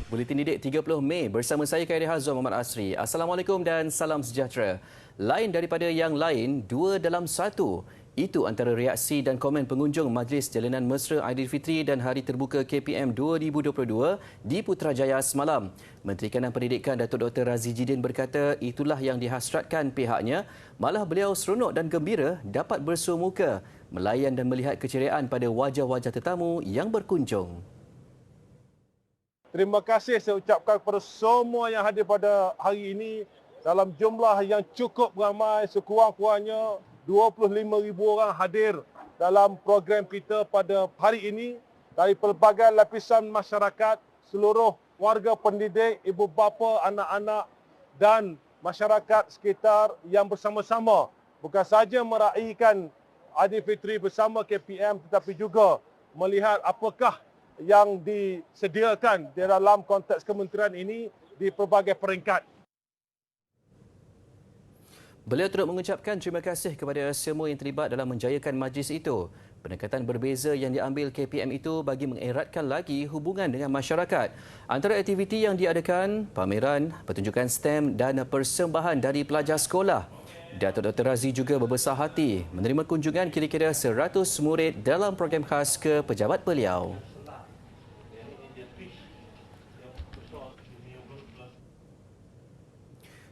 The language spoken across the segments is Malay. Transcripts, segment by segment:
Buletin Didik 30 Mei bersama saya Khairi Hazwan Muhammad Asri. Assalamualaikum dan salam sejahtera. Lain daripada yang lain, 2 dalam 1. Itu antara reaksi dan komen pengunjung Majlis Jalanan Mesra Aidilfitri dan Hari Terbuka KPM 2022 di Putrajaya semalam. Menteri Kanan Pendidikan Datuk Dr. Razi Jidin berkata itulah yang dihasratkan pihaknya. Malah beliau seronok dan gembira dapat bersua muka, melayan dan melihat keceriaan pada wajah-wajah tetamu yang berkunjung. Terima kasih saya ucapkan kepada semua yang hadir pada hari ini dalam jumlah yang cukup ramai, sekurang-kurangnya 25,000 orang hadir dalam program kita pada hari ini dari pelbagai lapisan masyarakat, seluruh warga pendidik, ibu bapa, anak-anak dan masyarakat sekitar yang bersama-sama bukan saja meraihkan Aidilfitri bersama KPM tetapi juga melihat apakah yang disediakan di dalam konteks kementerian ini di pelbagai peringkat. Beliau turut mengucapkan terima kasih kepada semua yang terlibat dalam menjayakan majlis itu. Pendekatan berbeza yang diambil KPM itu bagi mengeratkan lagi hubungan dengan masyarakat. Antara aktiviti yang diadakan, pameran, pertunjukan STEM dan persembahan dari pelajar sekolah. Datuk Dr. Razi juga berbesar hati menerima kunjungan kira-kira 100 murid dalam program khas ke pejabat beliau.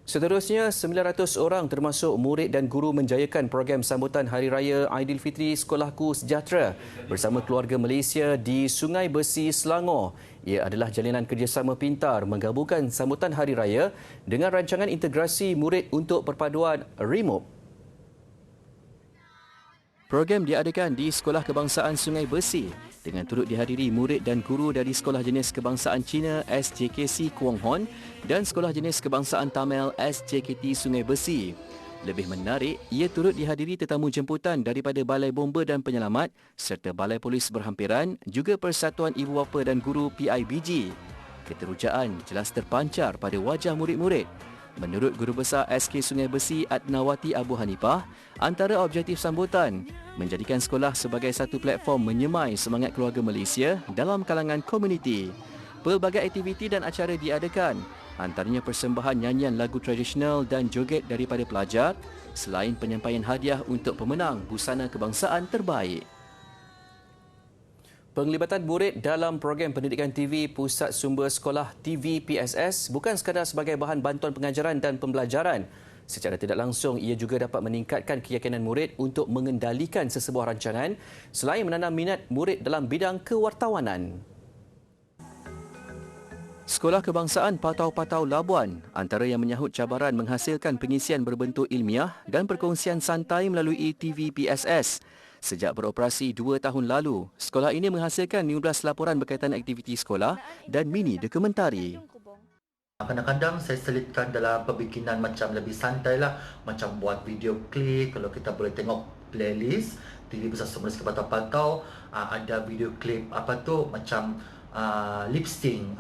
Seterusnya, 900 orang termasuk murid dan guru menjayakan program sambutan Hari Raya Aidilfitri Sekolahku Sejahtera bersama keluarga Malaysia di Sungai Besi, Selangor. Ia adalah jalinan kerjasama pintar menggabungkan sambutan Hari Raya dengan rancangan integrasi murid untuk perpaduan REMOP. Program diadakan di Sekolah Kebangsaan Sungai Besi dengan turut dihadiri murid dan guru dari Sekolah Jenis Kebangsaan Cina SJKC Kuang Hon dan Sekolah Jenis Kebangsaan Tamil SJKT Sungai Besi. Lebih menarik, ia turut dihadiri tetamu jemputan daripada Balai Bomba dan Penyelamat serta Balai Polis Berhampiran, juga Persatuan Ibu Bapa dan Guru PIBG. Keterujaan jelas terpancar pada wajah murid-murid. Menurut Guru Besar SK Sungai Besi Adnawati Abu Hanifah, antara objektif sambutan menjadikan sekolah sebagai satu platform menyemai semangat keluarga Malaysia dalam kalangan komuniti. Pelbagai aktiviti dan acara diadakan, antaranya persembahan nyanyian lagu tradisional dan joget daripada pelajar, selain penyampaian hadiah untuk pemenang busana kebangsaan terbaik. Penglibatan murid dalam program pendidikan TV Pusat Sumber Sekolah TV PSS bukan sekadar sebagai bahan bantuan pengajaran dan pembelajaran. Secara tidak langsung, ia juga dapat meningkatkan keyakinan murid untuk mengendalikan sesebuah rancangan selain menanam minat murid dalam bidang kewartawanan. Sekolah Kebangsaan Patau-Patau Labuan antara yang menyahut cabaran menghasilkan pengisian berbentuk ilmiah dan perkongsian santai melalui TV PSS. Sejak beroperasi 2 tahun lalu, sekolah ini menghasilkan 15 laporan berkaitan aktiviti sekolah dan mini dokumentari. Kadang-kadang saya selitkan dalam pembikinan macam lebih santai lah, macam buat video klip. Kalau kita boleh tengok playlist TV Pusat Sumber Sekolah Patau-Patau, ada video klip apa tu macam lip sync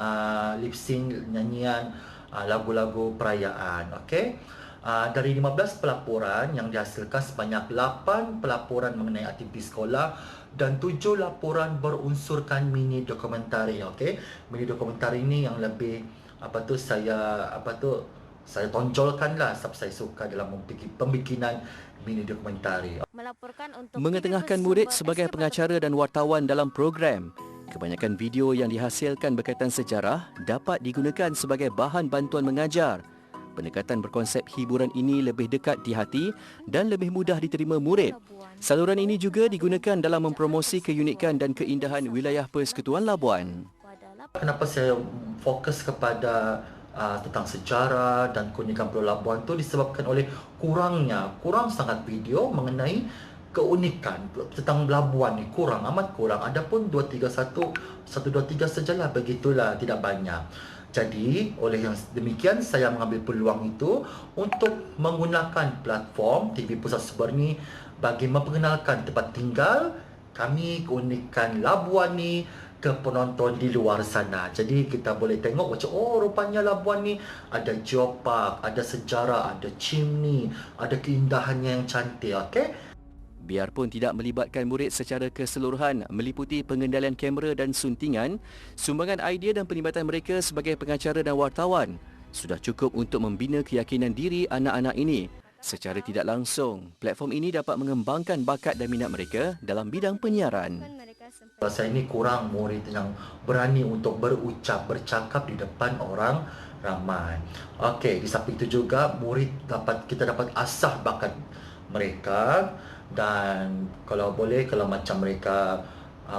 nyanyian lagu-lagu perayaan. Okey. Dari 15 pelaporan yang dihasilkan, sebanyak 8 pelaporan mengenai aktiviti sekolah dan 7 laporan berunsurkan mini dokumentari. Okey, mini dokumentari ini yang lebih saya tonjolkanlah sebab saya suka dalam pembikinan mini dokumentari. Mengetengahkan murid sebagai pengacara dan wartawan dalam program, kebanyakan video yang dihasilkan berkaitan sejarah dapat digunakan sebagai bahan bantuan mengajar. Pendekatan berkonsep hiburan ini lebih dekat di hati dan lebih mudah diterima murid. Saluran ini juga digunakan dalam mempromosi keunikan dan keindahan wilayah Persekutuan Labuan. Kenapa saya fokus kepada tentang sejarah dan keunikan Pulau Labuan tu disebabkan oleh kurang sangat video mengenai keunikan tentang Labuan ni, amat kurang. Adapun 123 sajalah, begitulah, tidak banyak. Jadi, oleh yang demikian, saya mengambil peluang itu untuk menggunakan platform TV Pusat Sumber ni bagi memperkenalkan tempat tinggal kami, keunikan Labuan ni ke penonton di luar sana. Jadi, kita boleh tengok macam, rupanya Labuan ni ada geopark, ada sejarah, ada chimney, ada keindahannya yang cantik. Okay? Biarpun tidak melibatkan murid secara keseluruhan meliputi pengendalian kamera dan suntingan, sumbangan idea dan penlibatan mereka sebagai pengacara dan wartawan sudah cukup untuk membina keyakinan diri anak-anak ini. Secara tidak langsung, platform ini dapat mengembangkan bakat dan minat mereka dalam bidang penyiaran. Saya ini kurang murid yang berani untuk bercakap di depan orang ramai. Okey, di samping itu juga kita dapat asah bakat mereka, dan kalau macam mereka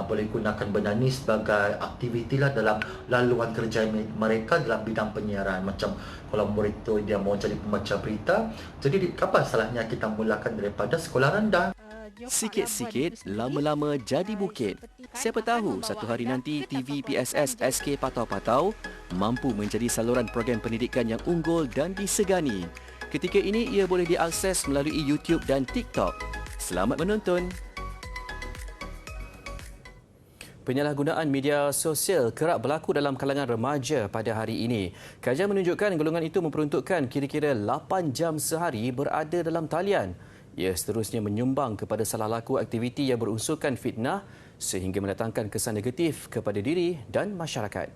boleh gunakan bernyanyi sebagai aktiviti lah dalam laluan kerja mereka dalam bidang penyiaran. Macam kalau murid tu dia mau jadi pembaca berita, jadi apa salahnya kita mulakan daripada sekolah rendah. Sikit-sikit, lama-lama jadi bukit. Siapa tahu satu hari nanti TV PSS SK Patau-Patau mampu menjadi saluran program pendidikan yang unggul dan disegani. Ketika ini ia boleh diakses melalui YouTube dan TikTok. Selamat menonton. Penyalahgunaan media sosial kerap berlaku dalam kalangan remaja pada hari ini. Kajian menunjukkan golongan itu memperuntukkan kira-kira 8 jam sehari berada dalam talian. Ia seterusnya menyumbang kepada salah laku aktiviti yang berunsurkan fitnah sehingga mendatangkan kesan negatif kepada diri dan masyarakat.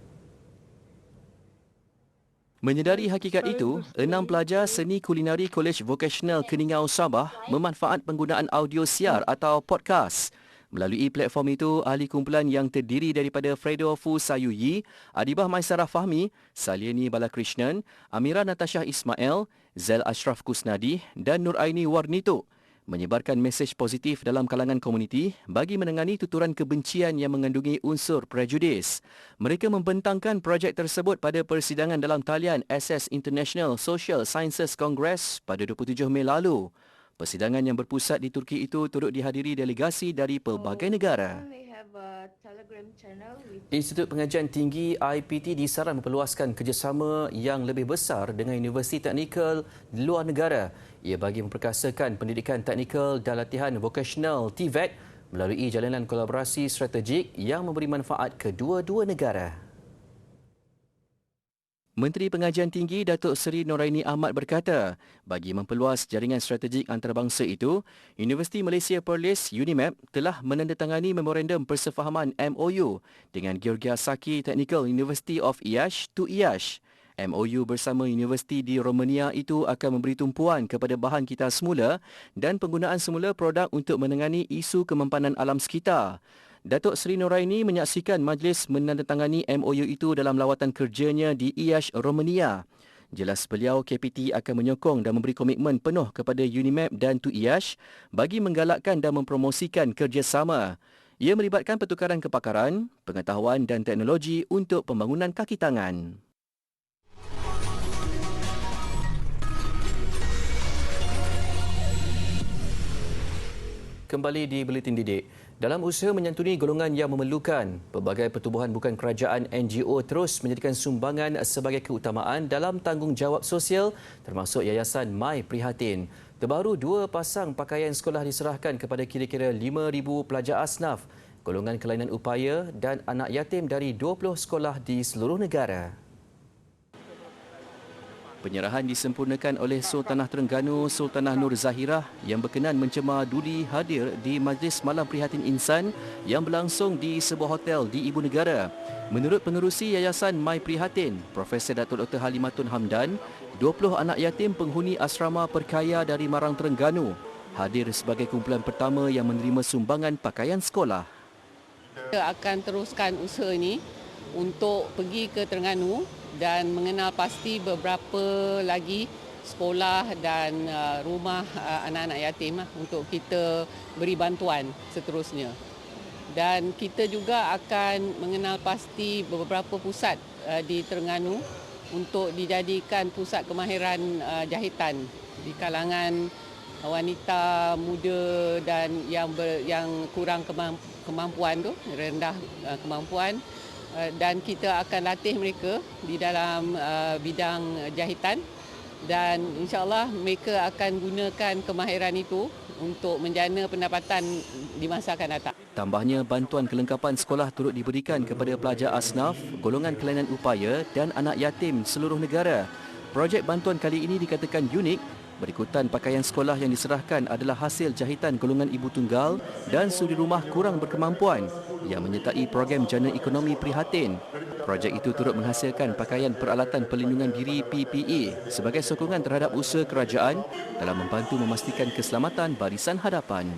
Menyedari hakikat itu, 6 pelajar seni kulinari Kolej Vokasional Keningau Sabah memanfaat penggunaan audio siar atau podcast. Melalui platform itu, ahli kumpulan yang terdiri daripada Fredo Fu Sayuyi, Adibah Maisarah Fahmi, Saliani Balakrishnan, Amira Natasha Ismail, Zail Ashraf Kusnadi dan Nuraini Warnito menyebarkan mesej positif dalam kalangan komuniti bagi menangani tuturan kebencian yang mengandungi unsur prejudis. Mereka membentangkan projek tersebut pada persidangan dalam talian SS International Social Sciences Congress pada 27 Mei lalu. Persidangan yang berpusat di Turki itu turut dihadiri delegasi dari pelbagai negara. Institut Pengajian Tinggi IPT disaran memperluaskan kerjasama yang lebih besar dengan universiti teknikal di luar negara. Ia bagi memperkasakan pendidikan teknikal dan latihan vokasional TVET melalui jalanan kolaborasi strategik yang memberi manfaat kedua-dua negara. Menteri Pengajian Tinggi Datuk Seri Noraini Ahmad berkata, bagi memperluas jaringan strategik antarabangsa itu, Universiti Malaysia Perlis UNIMAP telah menandatangani memorandum persefahaman MOU dengan Georgia Saki Technical University of Iași to Iași. MOU bersama universiti di Romania itu akan memberi tumpuan kepada bahan kita semula dan penggunaan semula produk untuk menangani isu kemampanan alam sekitar. Datuk Seri Noraini menyaksikan majlis menandatangani MOU itu dalam lawatan kerjanya di Iași, Romania. Jelas beliau, KPT akan menyokong dan memberi komitmen penuh kepada UNIMAP dan TU Iași bagi menggalakkan dan mempromosikan kerjasama. Ia melibatkan pertukaran kepakaran, pengetahuan dan teknologi untuk pembangunan kaki tangan. Kembali di Buletin Didik. Dalam usaha menyantuni golongan yang memerlukan, pelbagai pertubuhan bukan kerajaan NGO terus menjadikan sumbangan sebagai keutamaan dalam tanggungjawab sosial termasuk Yayasan My Prihatin. Terbaru 2 pasang pakaian sekolah diserahkan kepada kira-kira 5,000 pelajar asnaf, golongan kelainan upaya dan anak yatim dari 20 sekolah di seluruh negara. Penyerahan disempurnakan oleh Sultanah Terengganu Sultanah Nur Zahirah yang berkenan mencemar duli hadir di Majlis Malam Prihatin Insan yang berlangsung di sebuah hotel di Ibu Negara. Menurut pengerusi Yayasan My Prihatin, Profesor Datuk Dr. Halimatun Hamdan, 20 anak yatim penghuni asrama perkaya dari Marang Terengganu hadir sebagai kumpulan pertama yang menerima sumbangan pakaian sekolah. Kita akan teruskan usaha ini untuk pergi ke Terengganu dan mengenal pasti beberapa lagi sekolah dan rumah anak-anak yatim untuk kita beri bantuan seterusnya. Dan kita juga akan mengenal pasti beberapa pusat di Terengganu untuk dijadikan pusat kemahiran jahitan di kalangan wanita muda dan yang kurang kemampuan tu, rendah kemampuan. Dan kita akan latih mereka di dalam bidang jahitan dan insya-Allah mereka akan gunakan kemahiran itu untuk menjana pendapatan di masa akan datang. Tambahnya, bantuan kelengkapan sekolah turut diberikan kepada pelajar asnaf, golongan kelainan upaya dan anak yatim seluruh negara. Projek bantuan kali ini dikatakan unik Berikutan pakaian sekolah yang diserahkan adalah hasil jahitan golongan ibu tunggal dan suri rumah kurang berkemampuan yang menyertai program Jana Ekonomi Prihatin. Projek itu turut menghasilkan pakaian peralatan perlindungan diri PPE sebagai sokongan terhadap usaha kerajaan dalam membantu memastikan keselamatan barisan hadapan.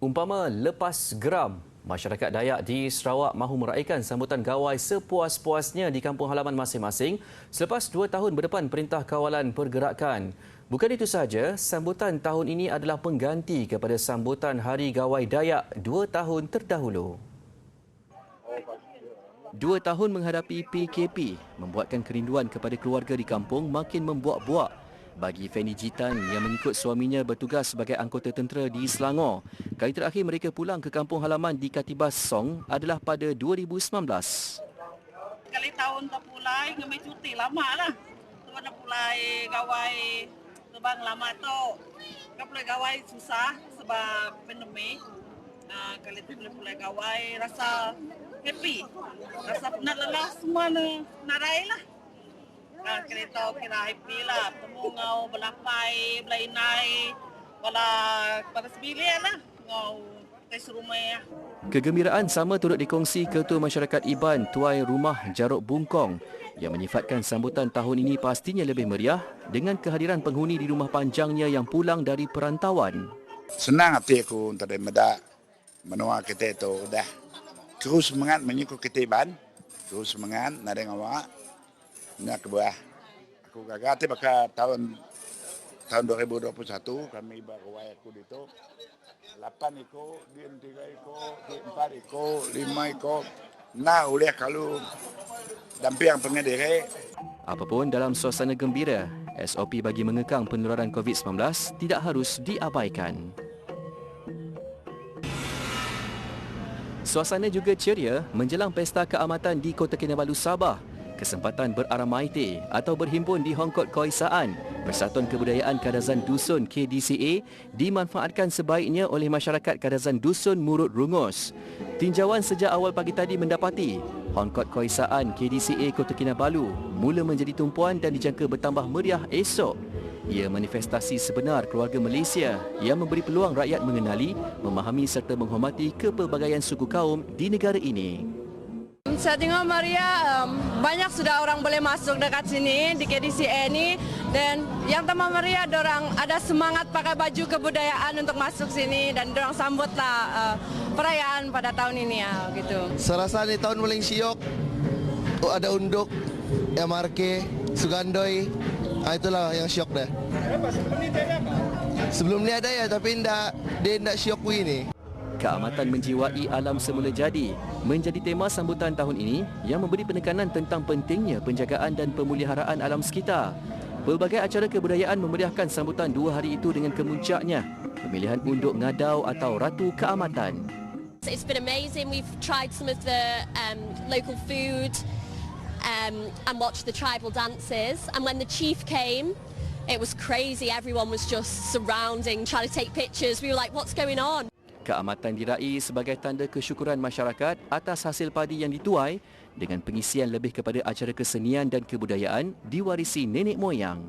Umpama lepas geram, masyarakat Dayak di Sarawak mahu meraihkan sambutan gawai sepuas-puasnya di kampung halaman masing-masing selepas 2 tahun berdepan Perintah Kawalan Pergerakan. Bukan itu sahaja, sambutan tahun ini adalah pengganti kepada sambutan Hari Gawai Dayak 2 tahun terdahulu. 2 tahun menghadapi PKP membuatkan kerinduan kepada keluarga di kampung makin membuak-buak. Bagi Fanny Jitan yang mengikut suaminya bertugas sebagai anggota tentera di Selangor, kali terakhir mereka pulang ke kampung halaman di Katibas Song adalah pada 2019. Kali tahun terpulai ngambil cuti lama lah. Tu nak pulai gawai sebang lama tu. Kau pulai gawai susah sebab pandemik. Kali tu pulai gawai rasa happy. Rasa penat lelah semua nak raya lah. Kereta kira happy lah. Temu ngau belapai, belainai. Pada sembilan lah. Ngau tes rumah. Kegembiraan sama turut dikongsi Ketua Masyarakat Iban Tuai Rumah Jaruk Bungkong yang menyifatkan sambutan tahun ini pastinya lebih meriah dengan kehadiran penghuni di rumah panjangnya yang pulang dari perantauan. Senang hati aku untuk medak menua kita itu dah terus semangat menyikut kita Iban, terus semangat nak dengan awak nak kebuah. Aku gagal hati bakal tahun 2021 kami baruai aku itu 8 ekor, dia 3 ekor, dia 4 ekor, 5 ekor. Nah, oleh kalau damping pengendara. Apapun dalam suasana gembira, SOP bagi mengekang penularan COVID-19 tidak harus diabaikan. Suasana juga ceria menjelang Pesta Keamatan di Kota Kinabalu, Sabah. Kesempatan beraramaitai atau berhimpun di Hongkot Koisaan, Persatuan Kebudayaan Kadazan Dusun KDCA, dimanfaatkan sebaiknya oleh masyarakat Kadazan Dusun Murut Rungus. Tinjauan sejak awal pagi tadi mendapati Hongkot Koisaan KDCA Kota Kinabalu mula menjadi tumpuan dan dijangka bertambah meriah esok. Ia manifestasi sebenar keluarga Malaysia yang memberi peluang rakyat mengenali, memahami serta menghormati kepelbagaian suku kaum di negara ini. Saya tengok Maria, banyak sudah orang boleh masuk dekat sini di KDCA ini, dan yang tambah Maria, dorang ada semangat pakai baju kebudayaan untuk masuk sini dan dorang sambutlah perayaan pada tahun ini ya gitu. Saya rasa ini tahun paling syok. Ada unduk, MRK, Sugandoi, itulah yang syok dah. Sebelum ni ada ya, tapi dia tidak syok begini. Keamatan menjiwai alam semula jadi menjadi tema sambutan tahun ini yang memberi penekanan tentang pentingnya penjagaan dan pemeliharaan alam sekitar. Pelbagai acara kebudayaan memeriahkan sambutan 2 hari itu dengan kemuncaknya pemilihan unduk ngadau atau Ratu Keamatan. It's been amazing. We've tried some of the local food and watched the tribal dances. And when the chief came, it was crazy. Everyone was just surrounding, trying to take pictures. We were like, what's going on? Keamatan diraih sebagai tanda kesyukuran masyarakat atas hasil padi yang dituai dengan pengisian lebih kepada acara kesenian dan kebudayaan diwarisi nenek moyang.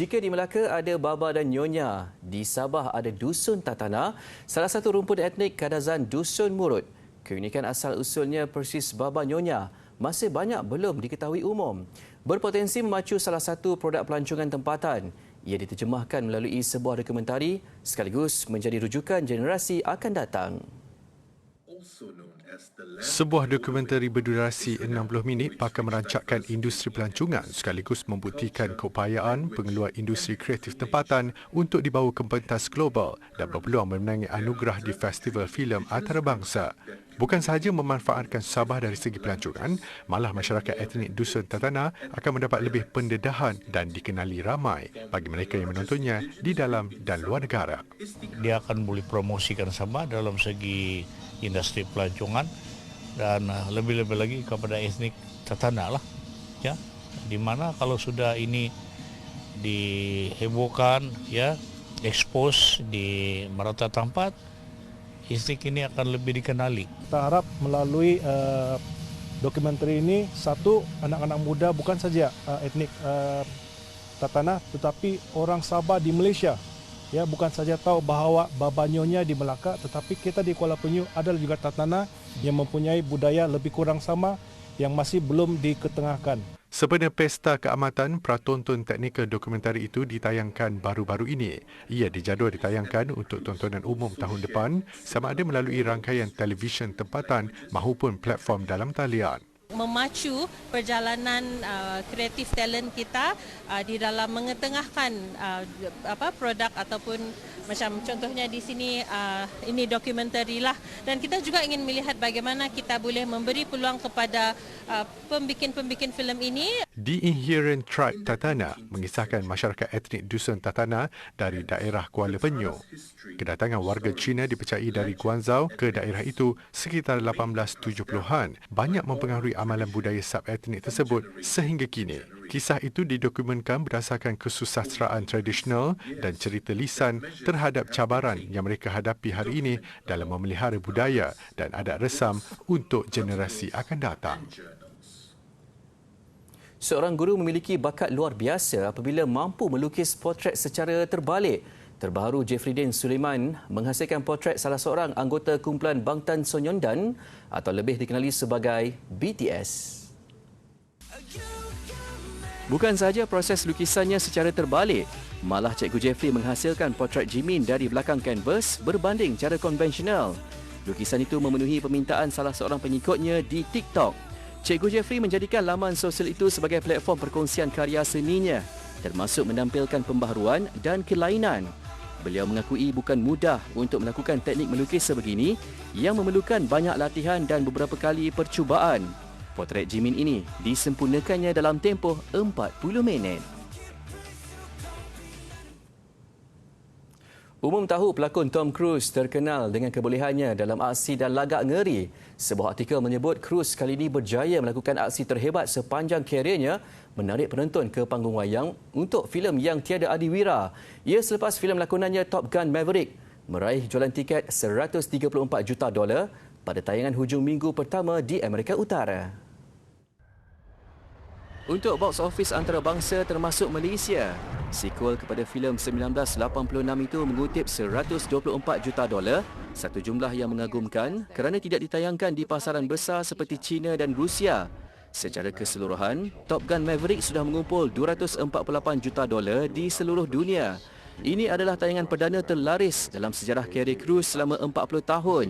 Jika di Melaka ada Baba dan Nyonya, di Sabah ada Dusun Tatana, salah satu rumpun etnik Kadazan Dusun Murut. Keunikan asal-usulnya persis Baba Nyonya masih banyak belum diketahui umum. Berpotensi memacu salah satu produk pelancongan tempatan. Ia diterjemahkan melalui sebuah dokumentari sekaligus menjadi rujukan generasi akan datang. Also known Sebuah dokumentari berdurasi 60 minit pakar merancangkan industri pelancongan sekaligus membuktikan keupayaan pengeluar industri kreatif tempatan untuk dibawa ke pentas global dan berpeluang memenangi anugerah di Festival Filem Antarabangsa. Bukan sahaja memanfaatkan Sabah dari segi pelancongan, malah masyarakat etnik Dusun Tatana akan mendapat lebih pendedahan dan dikenali ramai bagi mereka yang menontonnya di dalam dan luar negara. Dia akan boleh promosikan Sabah dalam segi industri pelancongan dan lebih-lebih lagi kepada etnik Tatana lah, ya, di mana kalau sudah ini dihebohkan, ya, expose di merata tempat, etnik ini akan lebih dikenali. Kita harap melalui dokumentari ini, satu, anak-anak muda bukan saja etnik Tatana, tetapi orang Sabah di Malaysia, ya, bukan saja tahu bahawa babanyonya di Melaka, tetapi kita di Kuala Penyu ada juga Tatana yang mempunyai budaya lebih kurang sama yang masih belum diketengahkan. Sempena Pesta Keamatan, pratonton teknikal dokumentari itu ditayangkan baru-baru ini. Ia dijadual ditayangkan untuk tontonan umum tahun depan sama ada melalui rangkaian televisyen tempatan mahupun platform dalam talian. Memacu perjalanan kreatif talent kita di dalam mengetengahkan produk ataupun macam contohnya di sini ini dokumentari lah, dan kita juga ingin melihat bagaimana kita boleh memberi peluang kepada pembikin-pembikin filem ini. The Inherent Tribe Tatana mengisahkan masyarakat etnik Dusun Tatana dari daerah Kuala Penyu. Kedatangan warga Cina dipercayai dari Guangzhou ke daerah itu sekitar 1870-an banyak mempengaruhi amalan budaya sub-etnik tersebut sehingga kini. Kisah itu didokumentkan berdasarkan kesusastraan tradisional dan cerita lisan terhadap cabaran yang mereka hadapi hari ini dalam memelihara budaya dan adat resam untuk generasi akan datang. Seorang guru memiliki bakat luar biasa apabila mampu melukis potret secara terbalik. Terbaru, Jeffrydin Sulaiman menghasilkan potret salah seorang anggota kumpulan Bangtan Sonyeondan atau lebih dikenali sebagai BTS. Bukan sahaja proses lukisannya secara terbalik, malah Cikgu Jeffrey menghasilkan potret Jimin dari belakang kanvas berbanding cara konvensional. Lukisan itu memenuhi permintaan salah seorang pengikutnya di TikTok. Cikgu Jeffrey menjadikan laman sosial itu sebagai platform perkongsian karya seninya, termasuk menampilkan pembaharuan dan kelainan. Beliau mengakui bukan mudah untuk melakukan teknik melukis sebegini yang memerlukan banyak latihan dan beberapa kali percubaan. Potret Jimin ini disempurnakannya dalam tempoh 40 minit. Umum tahu pelakon Tom Cruise terkenal dengan kebolehannya dalam aksi dan lagak ngeri. Sebuah artikel menyebut Cruise kali ini berjaya melakukan aksi terhebat sepanjang kariernya, menarik penonton ke panggung wayang untuk filem yang tiada adiwira. Ia selepas filem lakonannya Top Gun Maverick meraih jualan tiket $134 juta pada tayangan hujung minggu pertama di Amerika Utara. Untuk box office antarabangsa termasuk Malaysia, sequel kepada filem 1986 itu mengutip $124 juta, satu jumlah yang mengagumkan kerana tidak ditayangkan di pasaran besar seperti China dan Rusia. Secara keseluruhan, Top Gun Maverick sudah mengumpul $248 juta di seluruh dunia. Ini adalah tayangan perdana terlaris dalam sejarah karier Cruise selama 40 tahun.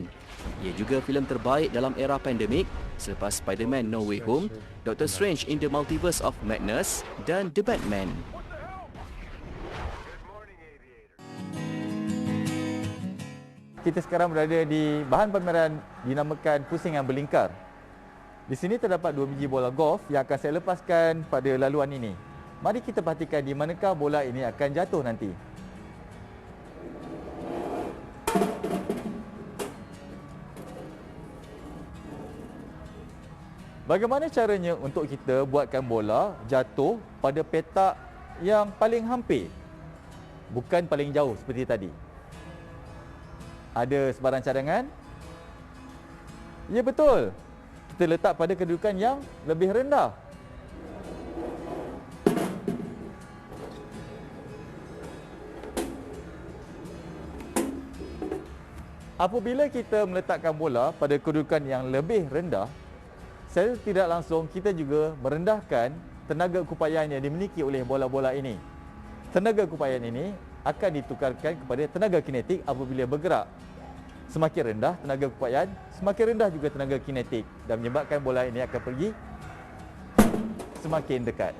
Ia juga filem terbaik dalam era pandemik selepas Spider-Man No Way Home, Doctor Strange in the Multiverse of Madness dan The Batman. Kita sekarang berada di bahan pameran dinamakan Pusing yang Berlingkar. Di sini terdapat 2 biji bola golf yang akan saya lepaskan pada laluan ini. Mari kita perhatikan di manakah bola ini akan jatuh nanti. Bagaimana caranya untuk kita buatkan bola jatuh pada petak yang paling hampir, bukan paling jauh seperti tadi? Ada sebarang cadangan? Ya, betul. Kita letak pada kedudukan yang lebih rendah. Apabila kita meletakkan bola pada kedudukan yang lebih rendah, secara tidak langsung kita juga merendahkan tenaga keupayaan yang dimiliki oleh bola-bola ini. Tenaga keupayaan ini akan ditukarkan kepada tenaga kinetik apabila bergerak. Semakin rendah tenaga kekuatan, semakin rendah juga tenaga kinetik dan menyebabkan bola ini akan pergi semakin dekat.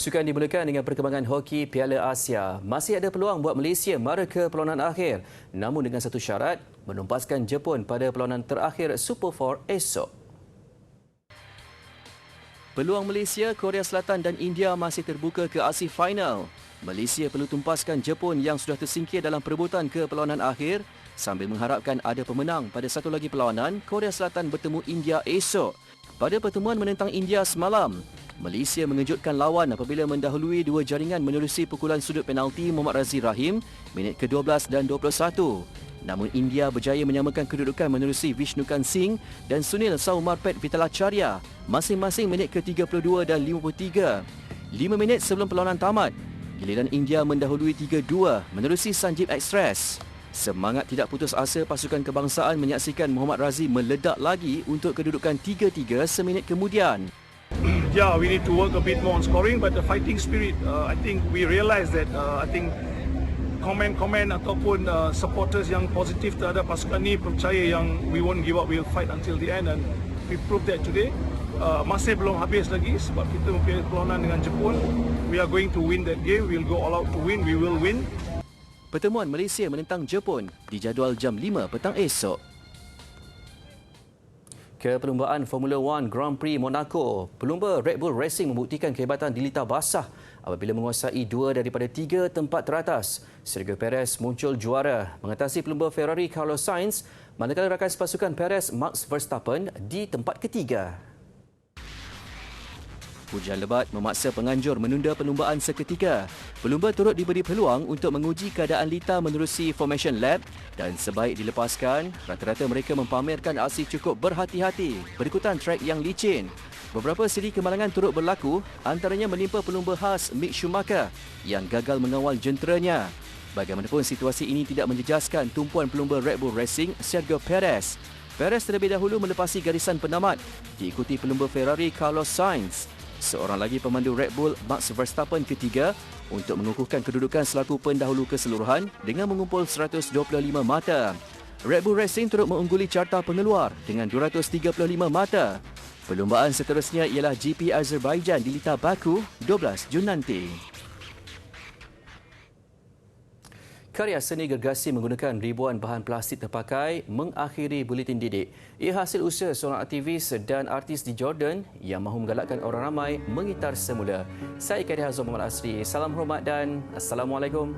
Sukan dimulakan dengan perkembangan hoki Piala Asia. Masih ada peluang buat Malaysia mara ke perlawanan akhir, namun dengan satu syarat, menumpaskan Jepun pada perlawanan terakhir Super 4 esok. Peluang Malaysia, Korea Selatan dan India masih terbuka ke aksi final. Malaysia perlu tumpaskan Jepun yang sudah tersingkir dalam perebutan ke perlawanan akhir sambil mengharapkan ada pemenang pada satu lagi perlawanan, Korea Selatan bertemu India esok. Pada pertemuan menentang India semalam, Malaysia mengejutkan lawan apabila mendahului dua jaringan menerusi pukulan sudut penalti Muhammad Razi Rahim minit ke-12 dan 21. Namun India berjaya menyamakan kedudukan menerusi Vishnukan Singh dan Sunil Saumarpet Vitalacharya masing-masing minit ke-32 dan 53. 5 minit sebelum perlawanan tamat, giliran India mendahului 3-2 menerusi Sanjeev Express. Semangat tidak putus asa pasukan kebangsaan menyaksikan Muhammad Razi meledak lagi untuk kedudukan 3-3 seminit kemudian. Yeah, we need to work a bit more on scoring, but the fighting spirit, I think we realise that. I think komen-komen ataupun supporters yang positif terhadap pasukan ni percaya yang we won't give up, we'll fight until the end, and we prove that today. Masih belum habis lagi sebab kita mempunyai perlawanan dengan Jepun. We are going to win that game. We'll go all out to win. We will win. Pertemuan Malaysia menentang Jepun dijadual jam 5 petang esok. Ke perlumbaan Formula 1 Grand Prix Monaco, pelumba Red Bull Racing membuktikan kehebatan di litar basah apabila menguasai 2 daripada 3 tempat teratas. Sergio Perez muncul juara mengatasi pelumba Ferrari Carlos Sainz, manakala rakan sepasukan Perez Max Verstappen di tempat ketiga. Hujan lebat memaksa penganjur menunda perlumbaan seketika. Pelumba turut diberi peluang untuk menguji keadaan litar menerusi Formation Lab dan sebaik dilepaskan, rata-rata mereka mempamerkan aksi cukup berhati-hati berikutan trek yang licin. Beberapa siri kemalangan turut berlaku, antaranya menimpa pelumba khas Mick Schumacher yang gagal mengawal jenteranya. Bagaimanapun situasi ini tidak menjejaskan tumpuan pelumba Red Bull Racing Sergio Perez. Perez terlebih dahulu melepasi garisan penamat, diikuti pelumba Ferrari Carlos Sainz. Seorang lagi pemandu Red Bull, Max Verstappen ketiga untuk mengukuhkan kedudukan selaku pendahulu keseluruhan dengan mengumpul 125 mata. Red Bull Racing turut mengungguli carta pengeluar dengan 235 mata. Perlumbaan seterusnya ialah GP Azerbaijan di litar Baku 12 Jun nanti. Karya seni gergasi menggunakan ribuan bahan plastik terpakai mengakhiri buletin didik. Ia hasil usaha seorang aktivis dan artis di Jordan yang mahu menggalakkan orang ramai mengitar semula. Saya Kadir Hazom Muhammad Asri. Salam hormat dan Assalamualaikum.